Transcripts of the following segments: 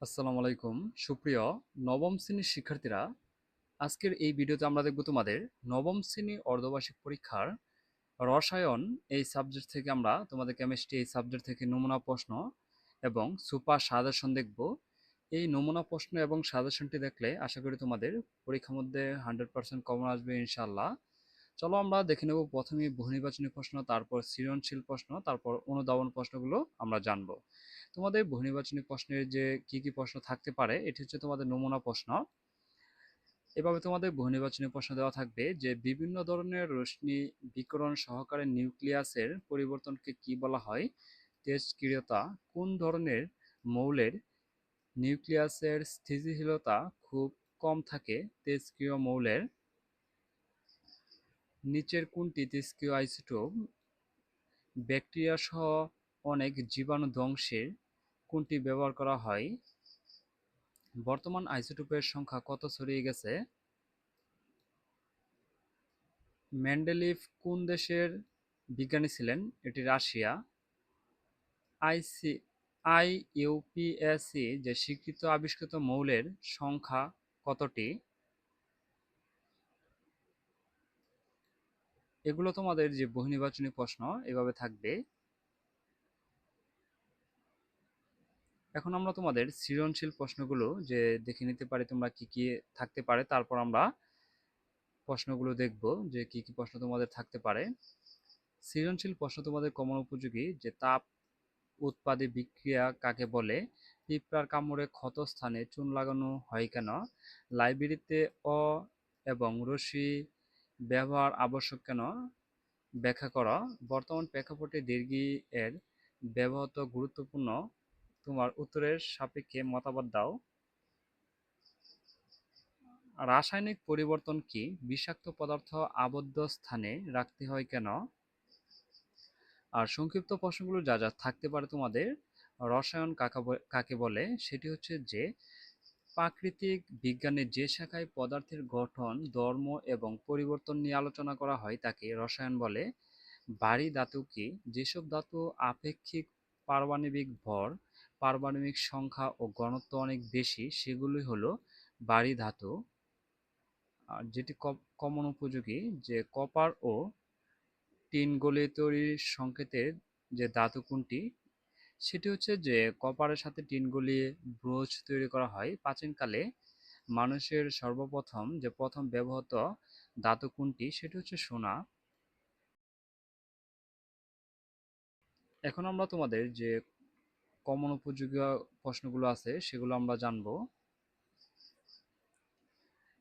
আসসালামু আলাইকুম সুপ্রিয় নবম শ্রেণীর শিক্ষার্থীরা। আজকের এই ভিডিওতে আমরা দেখব তোমাদের নবম শ্রেণী অর্ধবার্ষিক পরীক্ষার রসায়ন এই সাবজেক্ট থেকে আমরা তোমাদের কেমিস্ট্রি এই সাবজেক্ট থেকে নমুনা প্রশ্ন এবং সুপার সাজেশন দেখব। এই নমুনা প্রশ্ন এবং সাজেশনটি দেখলে আশা করি তোমাদের পরীক্ষার মধ্যে 100% কমন আসবে ইনশাআল্লাহ। চলো আমরা দেখে নেব প্রথমে বহুনির্বাচনী প্রশ্ন, তারপর সৃজনশীল প্রশ্ন, তারপর অনুধাবন প্রশ্নগুলো আমরা জানবো। তোমাদের বহুনির্বাচনী প্রশ্নের যে কি কি প্রশ্ন থাকতে পারে এটি হচ্ছে তোমাদের নমুনা প্রশ্ন। এভাবে তোমাদের বহুনির্বাচনী প্রশ্ন দেওয়া থাকবে যে বিভিন্ন ধরনের রশ্মি বিকিরণ সহকারে নিউক্লিয়াসের পরিবর্তনকে কি বলা হয়। তেজস্ক্রিয়তা কোন ধরনের মৌলের নিউক্লিয়াসের স্থিতিশীলতা খুব কম থাকে তেজস্ক্রিয় মৌলের। নিচের কোনটি তেজস্ক্রিয় আইসোটোপ ব্যাকটেরিয়া সহ অনেক জীবাণু ধ্বংসের কোনটি ব্যবহার করা হয়। বর্তমান আইসোটোপের সংখ্যা কত ছড়িয়ে গেছে। মেন্ডেলিভ কোন দেশের বিজ্ঞানী ছিলেন, এটি রাশিয়া। আইসি আইইউপিএসি যে স্বীকৃত আবিষ্কৃত মৌলের সংখ্যা কতটি। এগুলো তোমাদের যে বহুনির্বাচনী প্রশ্ন এভাবে থাকবে। এখন আমরা তোমাদের সৃজনশীল প্রশ্নগুলো যে দেখে নিতে পারি তোমরা কি কি থাকতে পারে, তারপর আমরা প্রশ্নগুলো দেখব যে কি কি প্রশ্ন তোমাদের থাকতে পারে। সৃজনশীল প্রশ্ন তোমাদের কমন উপযোগী যে তাপ উৎপাদী বিক্রিয়া কাকে বলে। পিঁপড়ার কামড়ে ক্ষত স্থানে চুন লাগানো হয় কেন। লাইব্রেরিতে অ এবং রশ্মি ব্যবহার আবশ্যক কেন ব্যাখ্যা করা। বর্তমান প্রেক্ষাপটে দীর্ঘি এর ব্যবহৃত গুরুত্বপূর্ণ তোমার উত্তরের সাপেক্ষে মতামত দাও। রাসায়নিক পরিবর্তন কি বিষাক্ত পদার্থ আবদ্ধ স্থানে রাখতে হয় কেন। আর সংক্ষিপ্ত প্রশ্নগুলো যা যা থাকতে পারে তোমাদের রসায়ন কাকে বলে সেটি হচ্ছে যে প্রাকৃতিক বিজ্ঞানের যে শাখায় পদার্থের গঠন ধর্ম এবং পরিবর্তন নিয়ে আলোচনা করা হয় তাকে রসায়ন বলে। ভারী ধাতু কি যেসব ধাতু আপেক্ষিক পারমাণবিক ভর পারমাণবিক সংখ্যা ও ঘনত্ব অনেক বেশি সেগুলি হলো ভারী ধাতু। আর যেটি কমন উপযোগী যে কপার ও টিন গলিয়ে তৈরির সংকেতের যে ধাতু কোনটি, সেটি হচ্ছে যে কপারের সাথে টিন গলিয়ে ব্রোঞ্জ তৈরি করা হয়। প্রাচীনকালে মানুষের সর্বপ্রথম যে প্রথম ব্যবহৃত ধাতু কোনটি, সেটি হচ্ছে সোনা। এখন আমরা তোমাদের যে কমন উপযোগী প্রশ্নগুলো আছে সেগুলো আমরা জানবো।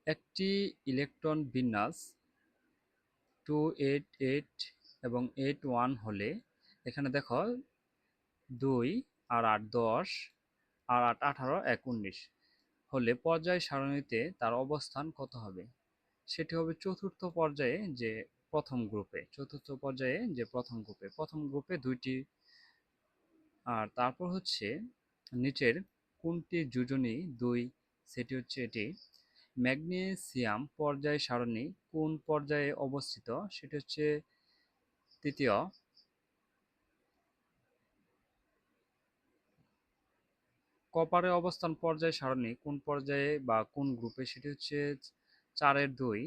একটি ইলেকট্রন বিন্যাস 288 এবং 81 হলে এখানে দেখো 2 আর 8 10 আর 8 18 1 19 হলে পর্যায় সারণীতে তার অবস্থান কত হবে। সেটি হবে চতুর্থ পর্যায়ে যে প্রথম গ্রুপে, চতুর্থ পর্যায়ে যে প্রথম গ্রুপে দুইটি। আর তারপর হচ্ছে নিচের কোনটি যোজনী দুই, সেটি হচ্ছে এটি। ম্যাগনেসিয়াম পর্যায় সারণী কোন পর্যায়ে অবস্থিত, সেটি হচ্ছে তৃতীয়। কপারের অবস্থান পর্যায় সারণী কোন পর্যায়ে বা কোন গ্রুপে, সেটি হচ্ছে 4-এর 2।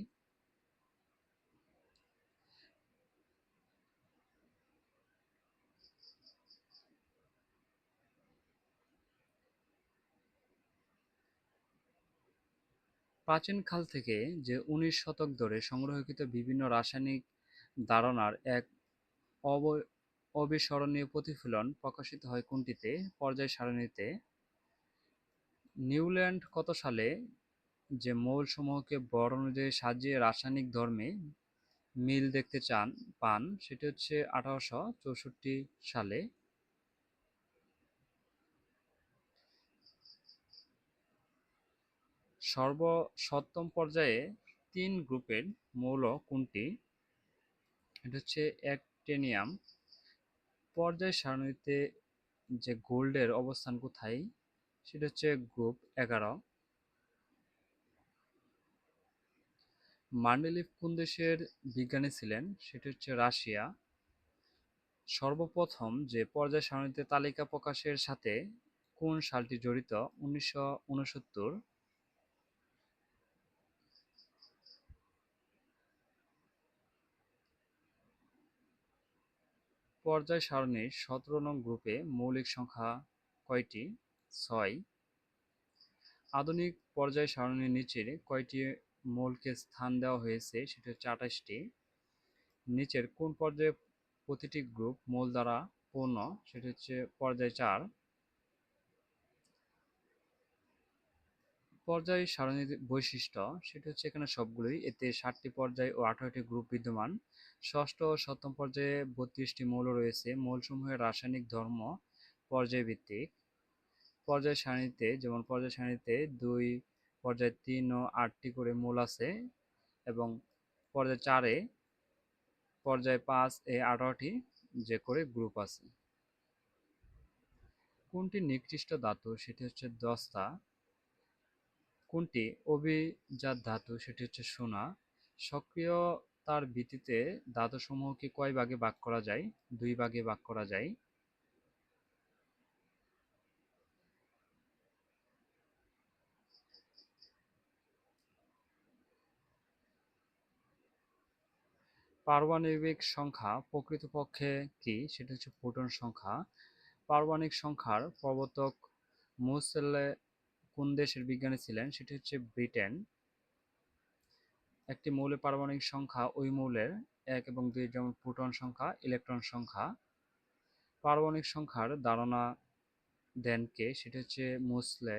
প্রাচীনকাল থেকে যে 19 শতক ধরে সংগ্রহকৃত বিভিন্ন রাসায়নিক ধারণার এক অবিস্মরণীয় প্রতিফলন প্রকাশিত হয় কোনটিতে, পর্যায় সারণীতে। নিউল্যান্ড কত সালে যে মৌলসমূহকে ভর অনুযায়ী সাজিয়ে রাসায়নিক ধর্মে মিল দেখতে পান, সেটি হচ্ছে 1864 সালে। সর্বসপ্তম পর্যায়ে 3 গ্রুপের মৌল কোনটি, এটা হচ্ছে অ্যাক্টিনিয়াম। পর্যায় সারণীতে যে গোল্ডের অবস্থান কোথায়, সেটা হচ্ছে গ্রুপ 11। মেন্ডেলিভ কোন দেশের বিজ্ঞানী ছিলেন, সেটি হচ্ছে রাশিয়া। সর্বপ্রথম যে পর্যায় সারণীতে তালিকা প্রকাশের সাথে কোন সালটি জড়িত? 1969। পর্যায় সারণীর 17 নং গ্রুপে মৌলিক সংখ্যা কয়টি? 6। আধুনিক পর্যায় সারণীর নিচের কয়টি মৌলকে স্থান দেওয়া হয়েছে? সেটা হচ্ছে 28টি। নিচের কোন পর্যায়ে প্রতিটি গ্রুপ মৌল দ্বারা পূর্ণ? সেটা হচ্ছে পর্যায় 4। পর্যায় সারণীর বৈশিষ্ট্য সেটা হচ্ছে এখানে সবগুলোই, এতে 7টি পর্যায় ও 18টি গ্রুপ বিদ্যমান। ষষ্ঠ ও সপ্তম পর্যায়ে 32টি মৌল রয়েছে। মৌলসমূহের রাসায়নিক ধর্ম পর্যায়ভিত্তিক। পর্যায় সারণীতে যেমন পর্যায় সারণীতে 2, পর্যায় 3 ও 8টি করে মৌল আছে, এবং পর্যায় 4-এ, পর্যায় 5-এ 18টি যে করে গ্রুপ আছে। কোনটি নিকৃষ্ট ধাতু? সেটি হচ্ছে দস্তা। কোনটি অভিজাত ধাতু? সেটি হচ্ছে সোনা। সক্রিয়তার ভিত্তিতে ধাতুসমূহকে কয় ভাগে ভাগ করা যায়? 2 ভাগে ভাগ করা যায়। পারমাণবিক সংখ্যা প্রকৃতপক্ষে কি? সেটা হচ্ছে প্রোটন সংখ্যা। পারমাণবিক সংখ্যার প্রবর্তক মোজেলে কোন দেশের বিজ্ঞানী ছিলেন? সেটি হচ্ছে ব্রিটেন। একটি মৌলের পারমাণবিক সংখ্যা ওই মৌলের 1 এবং 2, যেমন প্রোটন সংখ্যা, ইলেকট্রন সংখ্যা। পারমাণবিক সংখ্যার ধারণা দেন কে? সেটা হচ্ছে মোজলে।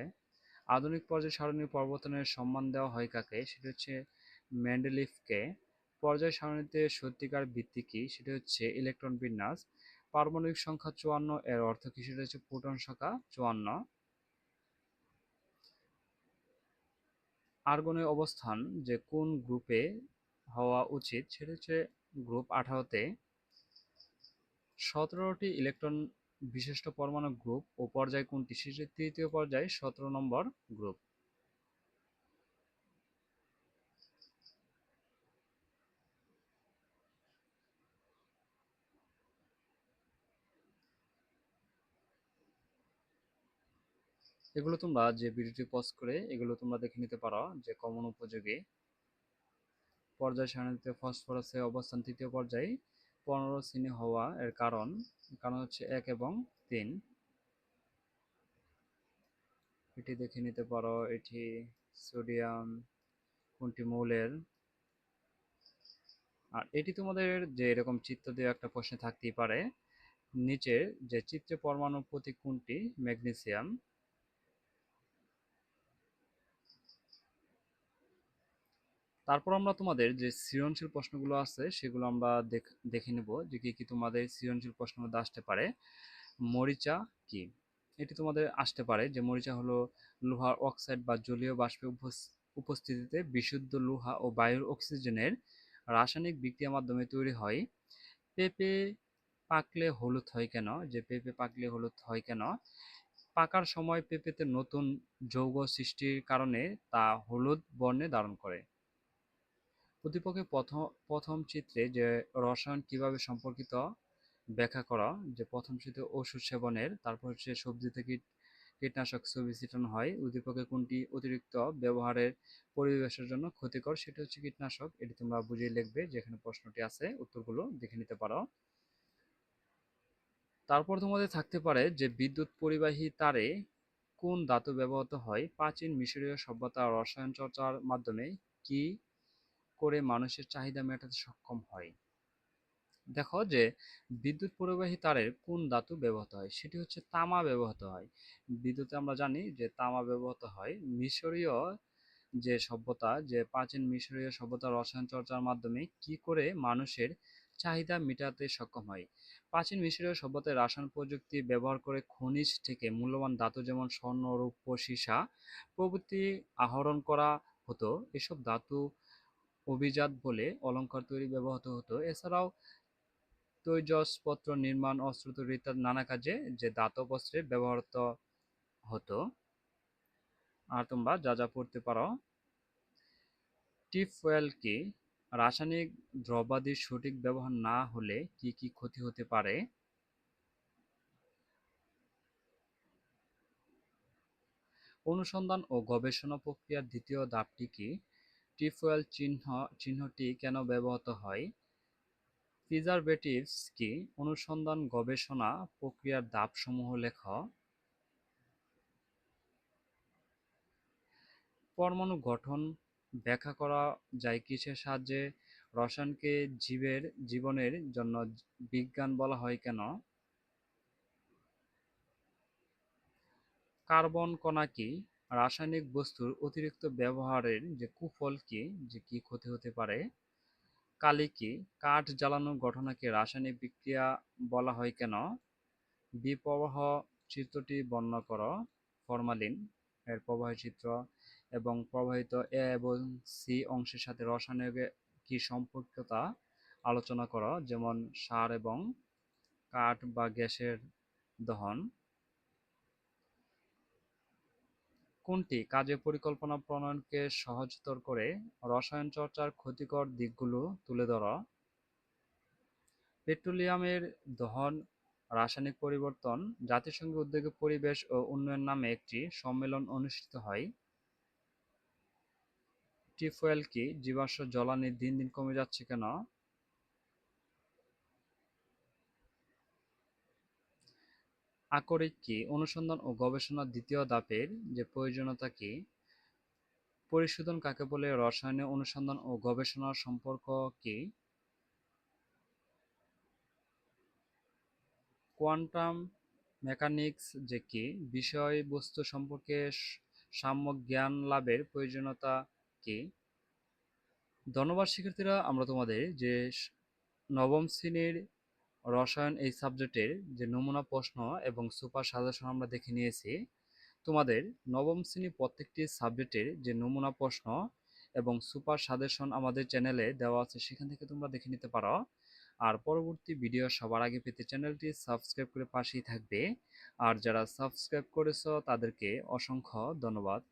আধুনিক পর্যায় সারণীর প্রবর্তনের সম্মান দেওয়া হয় কাকে? সেটা হচ্ছে মেন্ডেলিফকে। পর্যায় সারণীতে সত্যিকার ভিত্তি কি? সেটা হচ্ছে ইলেকট্রন বিন্যাস। পারমাণবিক সংখ্যা 54 এর অর্থ কি? সেটা হচ্ছে প্রোটন সংখ্যা 54। আর্গনের অবস্থান যে কোন গ্রুপে হওয়া উচিত? সেটা হচ্ছে গ্রুপ 18-তে। 17টি ইলেকট্রন বিশিষ্ট পরমাণু গ্রুপ ও পর্যায় কোনটি? সেটি তৃতীয় পর্যায়, 17 নম্বর গ্রুপ। এগুলো তোমরা যে ভিডিওটি পজ করে এগুলো তোমরা দেখে নিতে পারো যে কমন উপযোগী। পর্যায় সারণীতে ফসফরাসের অবস্থান তৃতীয় পর্যায়ে 15 শ্রেণী হওয়া এর কারণ হচ্ছে 1 এবং 3। এটি দেখে নিতে পারো, এটি সোডিয়াম কোনটি মৌলের। আর এটি তোমাদের যে এরকম চিত্র দিয়ে একটা প্রশ্ন থাকতেই পারে, নিচের যে চিত্রে পরমাণু প্রতীক কোনটি? ম্যাগনেসিয়াম। তারপর আমরা তোমাদের যে সৃজনশীল প্রশ্নগুলো আছে সেগুলো আমরা দেখে নেব যে কি কি তোমাদের সৃজনশীল প্রশ্নের মধ্যে আসতে পারে। মরিচা কি? এটি তোমাদের আসতে পারে যে মরিচা হলো লোহার অক্সাইড বা জলীয় বাষ্পের উপস্থিতিতে বিশুদ্ধ লোহা ও বায়ুর অক্সিজেনের রাসায়নিক বিক্রিয়ার মাধ্যমে তৈরি হয়। পেঁপে পাকলে হলুদ হয় কেন? যে পেঁপে পাকলে হলুদ হয় কেন? পাকার সময় পেঁপেতে নতুন যৌগ সৃষ্টির কারণে তা হলুদ বর্ণে ধারণ করে। উদ্দীপকের প্রথম চিত্রে যে রসায়ন কিভাবে সম্পর্কিত ব্যাখ্যা করা, যে প্রথম চিত্রে ওষুধ সেবনের, তারপর হচ্ছে সবজিতে কীটনাশক ছবি ছিটানো হয়। উদ্দীপকে কোনটি অতিরিক্ত ব্যবহারের পরিবেশের জন্য ক্ষতিকর? সেটা হচ্ছে কীটনাশক। এটি তোমরা বুঝিয়ে লিখবে, যেখানে প্রশ্নটি আছে উত্তরগুলো দেখে নিতে পারো। তারপর তোমাদের থাকতে পারে যে বিদ্যুৎ পরিবাহী তারে কোন ধাতু ব্যবহৃত হয়? প্রাচীন মিশরীয় সভ্যতা রসায়ন চর্চার মাধ্যমে কি করে মানুষের চাহিদা মেটাতে সক্ষম হয়? দেখো যে বিদ্যুৎ পরিবাহী তারের কোন ধাতু ব্যবহৃত হয়? সেটি হচ্ছে তামা ব্যবহৃত হয়। বিদ্যুতে আমরা জানি যে তামা ব্যবহৃত হয়। মিশরীয় যে সভ্যতা, যে প্রাচীন মিশরীয় সভ্যতা রসায়ন চর্চার মাধ্যমে কি করে মানুষের চাহিদা মেটাতে সক্ষম হয়? প্রাচীন মিশরীয় সভ্যতায় রসায়ন প্রযুক্তি ব্যবহার করে খনিজ থেকে মূল্যবান ধাতু যেমন স্বর্ণ, রৌপ্য, সীসা প্রভৃতি আহরণ করা হতো। এসব ধাতু অভিজাত বলে অলঙ্কার তৈরি ব্যবহৃত হতো। এছাড়াও তৈজসপত্র নির্মাণ, অস্ত্র তৈরি ইত্যাদি নানা কাজে যে ধাতব অস্ত্রে ব্যবহৃত হতো। আর তোমরা যা যা পড়তে পারো, টিপ ফুয়েল কি? রাসায়নিক দ্রব্যাদির সঠিক ব্যবহার না হলে কি কি ক্ষতি হতে পারে? অনুসন্ধান ও গবেষণা প্রক্রিয়ার দ্বিতীয় ধাপটি কি? টি-ফুয়েল চিহ্নটি কেন ব্যবহৃত হয়? প্রিজারভেটিভস কি? অনুসন্ধান গবেষণা প্রক্রিয়ার ধাপসমূহ লেখ। পরমাণু গঠন ব্যাখ্যা করা যায় কিসের সাহায্যে? রসায়নকে জীবনের জন্য বিজ্ঞান বলা হয় কেন? কার্বন কণা কি? রাসায়নিক বস্তুর অতিরিক্ত ব্যবহারের কুফল কি? কি ক্ষতি হতে পারে? কালি কি? কাঠ জ্বালানোর ঘটনাকে রাসায়নিক বিক্রিয়া বলা হয় কেন? বিপ্রবাহ চিত্রটি বর্ণনা করো। ফরমালিন এর প্রবাহ চিত্র এবং প্রবাহিত এ এবং সি অংশের সাথে রসায়নের কি সম্পর্কতা আলোচনা করো, যেমন সার এবং কাঠ বা গ্যাসের দহন। কোনটি কাজের পরিকল্পনা প্রণয়নকে সহজতর করে? রসায়ন চর্চার ক্ষতিকর দিকগুলো তুলে ধরো। পেট্রোলিয়ামের দহন রাসায়নিক পরিবর্তন। জাতিসংঘের উদ্যোগে পরিবেশ ও উন্নয়ন নামে একটি সম্মেলন অনুষ্ঠিত হয়। টি-ফুয়েল কি? জীবাশ্ম জ্বালানি দিন দিন কমে যাচ্ছে কেন? আকরিক কি? অনুসন্ধান ও গবেষণার দ্বিতীয় ধাপের প্রয়োজনীয়তা কি? পরিশোধন কাকে বলে? রসায়নে অনুসন্ধান ও গবেষণার সম্পর্ক কি? কোয়ান্টাম মেকানিক্স কি? বিষয়বস্তু সম্পর্কে সাম্যক জ্ঞান লাভের প্রয়োজনীয়তা কি? ধন্যবাদ শিক্ষার্থীরা, আমরা তোমাদের নবম শ্রেণীর রসায়ন এই সাবজেক্টের নমুনা প্রশ্ন এবং সুপার সাজেশন আমরা দেখে নিয়েছি। তোমাদের নবম শ্রেণী প্রত্যেকটি সাবজেক্টের নমুনা প্রশ্ন এবং সুপার সাজেশন আমাদের চ্যানেলে দেওয়া আছে, সেখান থেকে তোমরা দেখে নিতে পারো। আর পরবর্তী ভিডিও সবার আগে পেতে চ্যানেলটি সাবস্ক্রাইব করে পাশেই থাকবে। আর যারা সাবস্ক্রাইব করেছো তাদেরকে অসংখ্য ধন্যবাদ।